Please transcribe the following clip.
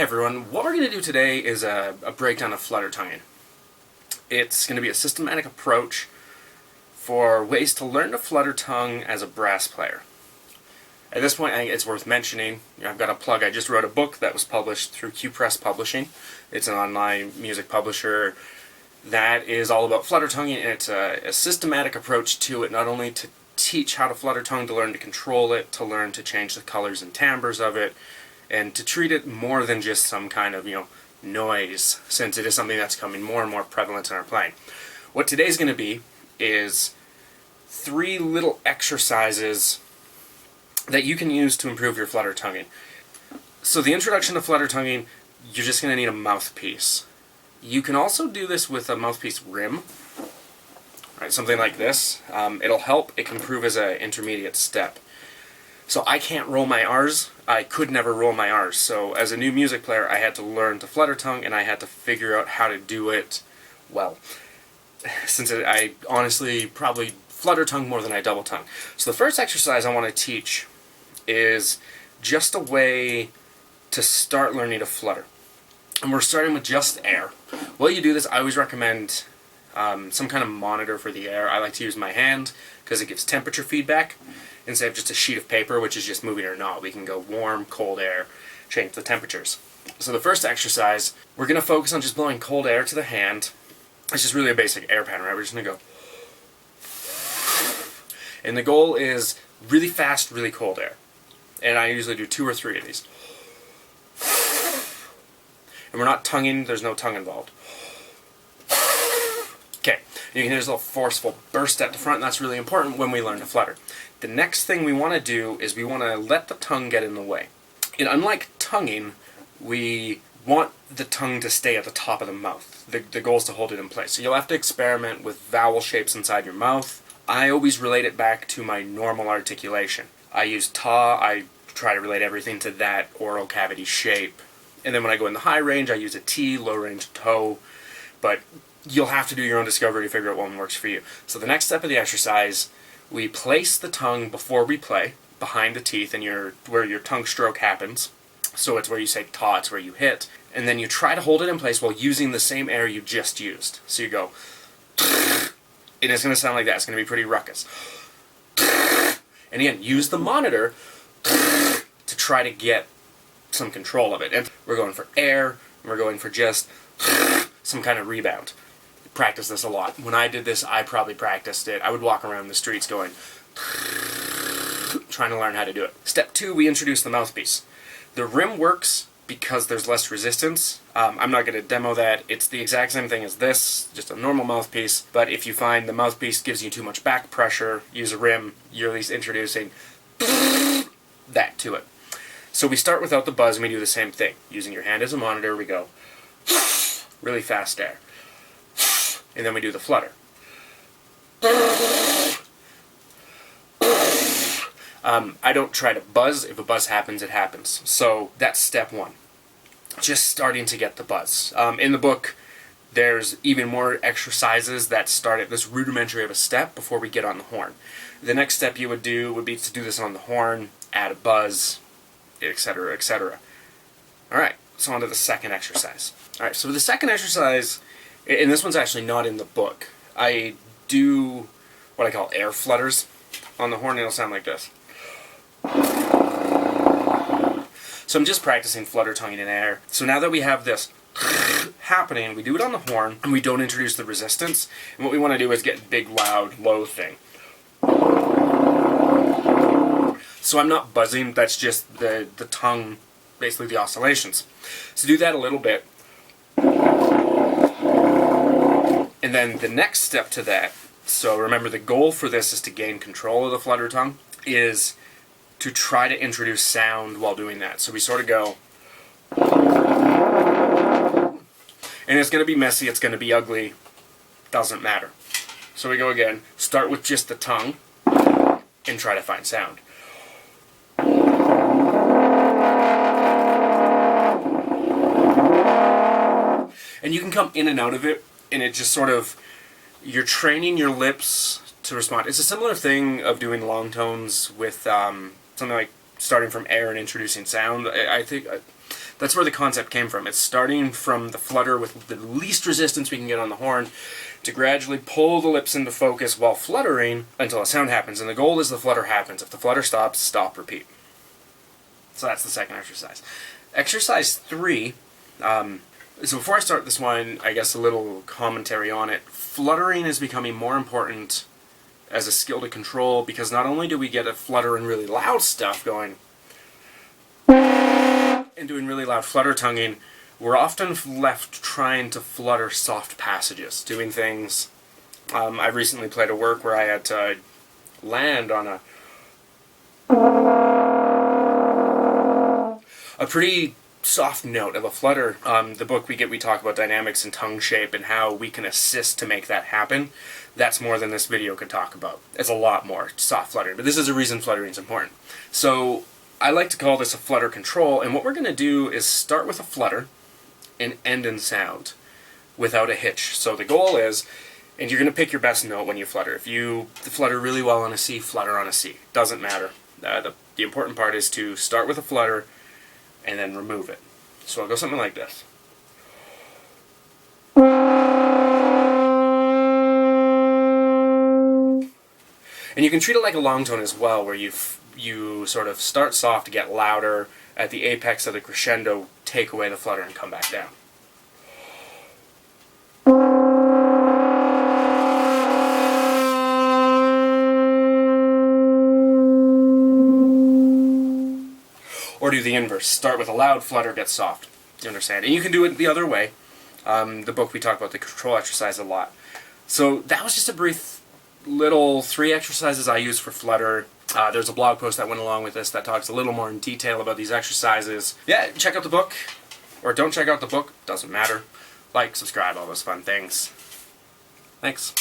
Hey everyone, what we're going to do today is a breakdown of flutter tonguing. It's going to be a systematic approach for ways to learn to flutter tongue as a brass player. At this point, I think it's worth mentioning, I've got a plug, I just wrote a book that was published through Q Press Publishing. It's an online music publisher that is all about flutter tonguing, and it's a systematic approach to it, not only to teach how to flutter tongue, to learn to control it, to learn to change the colors and timbres of it, and to treat it more than just some kind of, noise, since it is something that's becoming more and more prevalent in our playing. What today's going to be is 3 little exercises that you can use to improve your flutter tonguing. So the introduction to flutter tonguing, you're just going to need a mouthpiece. You can also do this with a mouthpiece rim, right? Something like this. It'll help. It can prove as an intermediate step. So I can't roll my R's. I could never roll my R's. So as a new music player, I had to learn to flutter tongue, and I had to figure out how to do it well. Since I honestly probably flutter tongue more than I double tongue. So the first exercise I want to teach is just a way to start learning to flutter. And we're starting with just air. While you do this, I always recommend some kind of monitor for the air. I like to use my hand because it gives temperature feedback instead of just a sheet of paper, which is just moving or not. We can go warm, cold air, change the temperatures. So the first exercise, we're going to focus on just blowing cold air to the hand. It's just really a basic air pattern, right? We're just going to go. And the goal is really fast, really cold air. And I usually do 2 or 3 of these. And we're not tonguing, there's no tongue involved. Okay, you can hear this little forceful burst at the front, and that's really important when we learn to flutter. The next thing we want to do is we want to let the tongue get in the way. And unlike tonguing, we want the tongue to stay at the top of the mouth. The goal is to hold it in place. So you'll have to experiment with vowel shapes inside your mouth. I always relate it back to my normal articulation. I use ta, I try to relate everything to that oral cavity shape. And then when I go in the high range, I use a T, low range toe. But you'll have to do your own discovery to figure out what one works for you. So the next step of the exercise, we place the tongue before we play, behind the teeth, and where your tongue stroke happens. So it's where you say ta, it's where you hit. And then you try to hold it in place while using the same air you just used. So you go, and it's going to sound like that. It's going to be pretty ruckus. And again, use the monitor to try to get some control of it. And we're going for air, and we're going for just some kind of rebound. Practice this a lot. When I did this, I probably practiced it. I would walk around the streets going, trying to learn how to do it. Step 2, we introduce the mouthpiece. The rim works because there's less resistance. I'm not going to demo that. It's the exact same thing as this, just a normal mouthpiece. But if you find the mouthpiece gives you too much back pressure, use a rim. You're at least introducing that to it. So we start without the buzz, and we do the same thing. Using your hand as a monitor, we go really fast air. And then we do the flutter. I don't try to buzz. If a buzz happens, it happens. So that's step 1. Just starting to get the buzz. In the book, there's even more exercises that start at this rudimentary of a step before we get on the horn. The next step you would do would be to do this on the horn, add a buzz, etc., etc. Alright, so on to the second exercise. Alright, so the second exercise, and this one's actually not in the book. I do what I call air flutters on the horn, and it'll sound like this. So I'm just practicing flutter tonguing in air. So now that we have this happening, we do it on the horn, and we don't introduce the resistance. And what we want to do is get big, loud, low thing. So I'm not buzzing, that's just the tongue, basically the oscillations. So do that a little bit. And then the next step to that, so remember the goal for this is to gain control of the flutter tongue, is to try to introduce sound while doing that. So we sort of go, and it's going to be messy, it's going to be ugly, doesn't matter. So we go again, start with just the tongue, and try to find sound. And you can come in and out of it, and it just sort of, you're training your lips to respond. It's a similar thing of doing long tones with something like starting from air and introducing sound. I think That's where the concept came from. It's starting from the flutter with the least resistance we can get on the horn to gradually pull the lips into focus while fluttering until a sound happens. And the goal is the flutter happens. If the flutter stops, stop, repeat. So that's the second exercise. Exercise 3, so before I start this one, I guess a little commentary on it. Fluttering is becoming more important as a skill to control because not only do we get a flutter and really loud stuff going and doing really loud flutter tonguing, we're often left trying to flutter soft passages, doing things. I recently played a work where I had to land on a pretty soft note of a flutter. The book we talk about dynamics and tongue shape and how we can assist to make that happen. That's more than this video could talk about. It's a lot more soft fluttering, but this is a reason fluttering is important. So I like to call this a flutter control, and what we're going to do is start with a flutter and end in sound without a hitch. So the goal is, and you're going to pick your best note when you flutter. If you flutter really well on a C, flutter on a C. Doesn't matter. The important part is to start with a flutter and then remove it. So I'll go something like this. And you can treat it like a long tone as well, where you sort of start soft, get louder, at the apex of the crescendo, take away the flutter and come back down. Or do the inverse. Start with a loud flutter, get soft. You understand? And you can do it the other way. The book we talk about the control exercise a lot. So that was just a brief little 3 exercises I use for flutter. There's a blog post that went along with this that talks a little more in detail about these exercises. Yeah, check out the book. Or don't check out the book. Doesn't matter. Like, subscribe, all those fun things. Thanks.